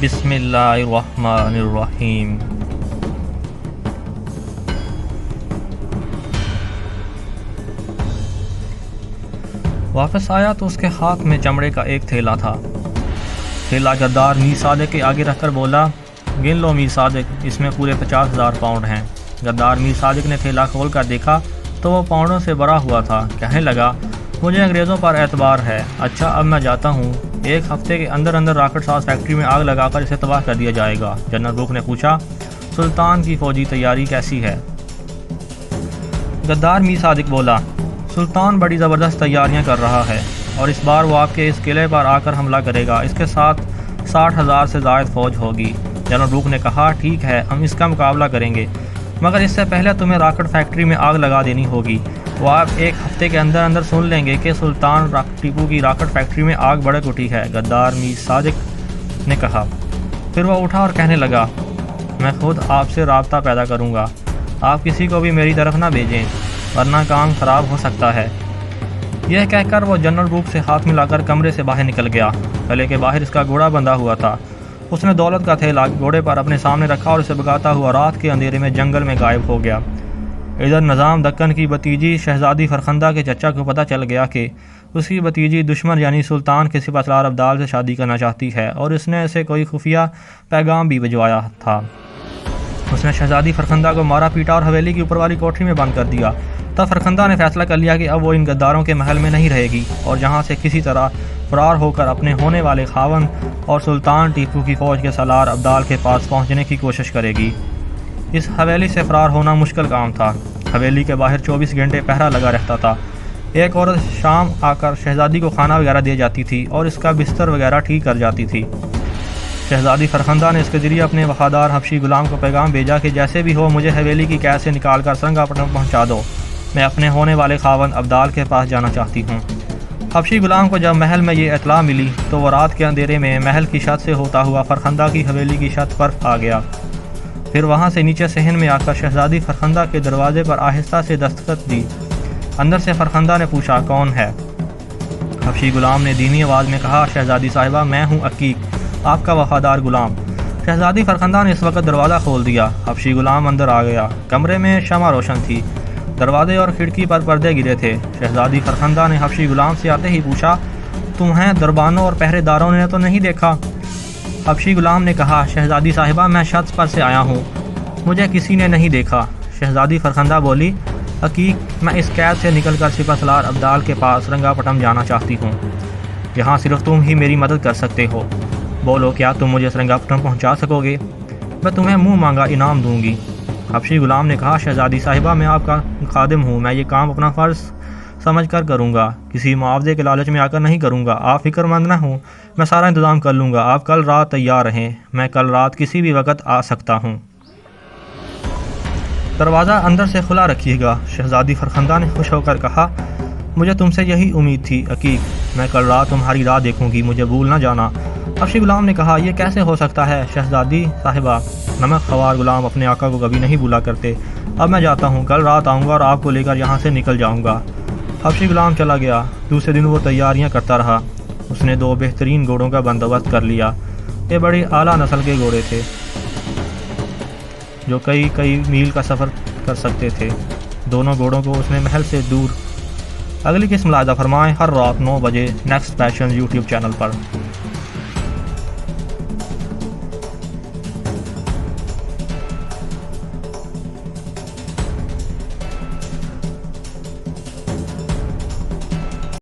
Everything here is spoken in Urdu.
بسم اللہ الرحمن الرحیم۔ واپس آیا تو اس کے ہاتھ میں چمڑے کا ایک تھیلا تھا۔ تھیلا غدار میر صادق کے آگے رکھ کر بولا، گن لو میر صادق، اس میں پورے 50,000 پاؤنڈ ہیں۔ غدار میر صادق نے تھیلا کھول کر دیکھا تو وہ پاؤنڈوں سے بھرا ہوا تھا۔ کہنے لگا، مجھے انگریزوں پر اعتبار ہے، اچھا اب میں جاتا ہوں، ایک ہفتے کے اندر راکٹ ساز فیکٹری میں آگ لگا کر اسے تباہ کر دیا جائے گا۔ جنرل بروک نے پوچھا، سلطان کی فوجی تیاری کیسی ہے؟ غدار میر صادق بولا، سلطان بڑی زبردست تیاریاں کر رہا ہے اور اس بار وہ آپ کے اس قلعے پر آ کر حملہ کرے گا، اس کے ساتھ 60,000 سے زائد فوج ہوگی۔ جنرل بروک نے کہا، ٹھیک ہے، ہم اس کا مقابلہ کریں گے، مگر اس سے پہلے تمہیں راکٹ فیکٹری میں آگ لگا دینی ہوگی۔ وہ آپ ایک ہفتے کے اندر سن لیں گے کہ سلطان ٹیپو کی راکٹ فیکٹری میں آگ بھڑک اٹھی ہے، غدار میر صادق نے کہا۔ پھر وہ اٹھا اور کہنے لگا، میں خود آپ سے رابطہ پیدا کروں گا، آپ کسی کو بھی میری طرف نہ بھیجیں ورنہ کام خراب ہو سکتا ہے۔ یہ کہہ کر وہ جنرل بروک سے ہاتھ ملا کر کمرے سے باہر نکل گیا۔ قلعے کے باہر اس کا گھوڑا بندھا ہوا تھا۔ اس نے دولت کا تھیلا گھوڑے پر اپنے سامنے رکھا اور اسے بگاتا ہوا رات کے اندھیرے میں جنگل میں غائب ہو گیا۔ ادھر نظام دکن کی بھتیجی شہزادی فرخندہ کے چچا کو پتہ چل گیا کہ اس کی بھتیجی دشمن یعنی سلطان کے سپہ سالار ابدال سے شادی کرنا چاہتی ہے، اور اس نے اسے کوئی خفیہ پیغام بھی بھجوایا تھا۔ اس نے شہزادی فرخندہ کو مارا پیٹا اور حویلی کی اوپر والی کوٹری میں بند کر دیا۔ تب فرخندہ نے فیصلہ کر لیا کہ اب وہ ان غداروں کے محل میں نہیں رہے گی اور جہاں سے کسی طرح فرار ہو کر اپنے ہونے والے خاوند اور سلطان ٹیپو کی فوج کے سالار ابدال کے پاس پہنچنے کی کوشش کرے گی۔ اس حویلی سے فرار ہونا مشکل کام تھا۔ حویلی کے باہر 24 گھنٹے پہرا لگا رہتا تھا۔ ایک عورت شام آ کر شہزادی کو کھانا وغیرہ دے جاتی تھی اور اس کا بستر وغیرہ ٹھیک کر جاتی تھی۔ شہزادی فرخندہ نے اس کے ذریعے اپنے وفادار حبشی غلام کو پیغام بھیجا کہ جیسے بھی ہو مجھے حویلی کی قید سے نکال کر سرنگاپٹم پہنچا دو، میں اپنے ہونے والے خاوند ابدال کے پاس جانا چاہتی ہوں۔ حبشی غلام کو جب محل میں یہ اطلاع ملی تو وہ رات کے اندھیرے میں محل کی چھت سے ہوتا ہوا فرخندہ کی حویلی کی چھت پر آ گیا۔ پھر وہاں سے نیچے صحن میں آ کر شہزادی فرخندہ کے دروازے پر آہستہ سے دستک دی۔ اندر سے فرخندہ نے پوچھا، کون ہے؟ حبشی غلام نے دھیمی آواز میں کہا، شہزادی صاحبہ، میں ہوں عقیق، آپ کا وفادار غلام۔ شہزادی فرخندہ نے اس وقت دروازہ کھول دیا۔ حبشی غلام اندر آ گیا۔ کمرے میں شمع روشن تھی، دروازے اور کھڑکی پر پردے گرے تھے۔ شہزادی فرخندہ نے حبشی غلام سے آتے ہی پوچھا، تمہیں دربانوں اور پہرے داروں نے تو نہیں دیکھا؟ حبشی غلام نے کہا، شہزادی صاحبہ، میں چھت پر سے آیا ہوں، مجھے کسی نے نہیں دیکھا۔ شہزادی فرخندہ بولی، عقیق، میں اس قید سے نکل کر سپہ سالار ابدال کے پاس سرنگاپٹم جانا چاہتی ہوں، یہاں صرف تم ہی میری مدد کر سکتے ہو، بولو کیا تم مجھے سرنگاپٹم پہنچا سکو گے؟ میں تمہیں منہ مانگا انعام دوں گی۔ حبشی غلام نے کہا، شہزادی صاحبہ، میں آپ کا خادم ہوں، میں یہ کام اپنا فرض سمجھ کر کروں گا، کسی معاوضے کے لالچ میں آ کر نہیں کروں گا، آپ فکر مند نہ ہوں، میں سارا انتظام کر لوں گا، آپ کل رات تیار رہیں، میں کل رات کسی بھی وقت آ سکتا ہوں۔ دروازہ اندر سے کھلا رکھیے گا۔ شہزادی فرخندہ نے خوش ہو کر کہا، مجھے تم سے یہی امید تھی عقیق، میں کل رات تمہاری راہ دیکھوں گی، مجھے بھول نہ جانا۔ حبشی غلام نے کہا، یہ کیسے ہو سکتا ہے شہزادی صاحبہ، نمک خوار غلام اپنے آقا کو کبھی نہیں بھولا کرتے۔ اب میں جاتا ہوں، کل رات آؤں گا اور آپ کو لے کر یہاں سے نکل جاؤں گا۔ حبشی غلام چلا گیا۔ دوسرے دن وہ تیاریاں کرتا رہا۔ اس نے 2 بہترین گھوڑوں کا بندوبست کر لیا۔ یہ بڑی اعلیٰ نسل کے گھوڑے تھے جو کئی میل کا سفر کر سکتے تھے۔ دونوں گھوڑوں کو اس نے محل سے دور۔ اگلی قسم ملاحظہ فرمائیں ہر رات 9 بجے نیکسٹ پیشن یوٹیوب چینل پر۔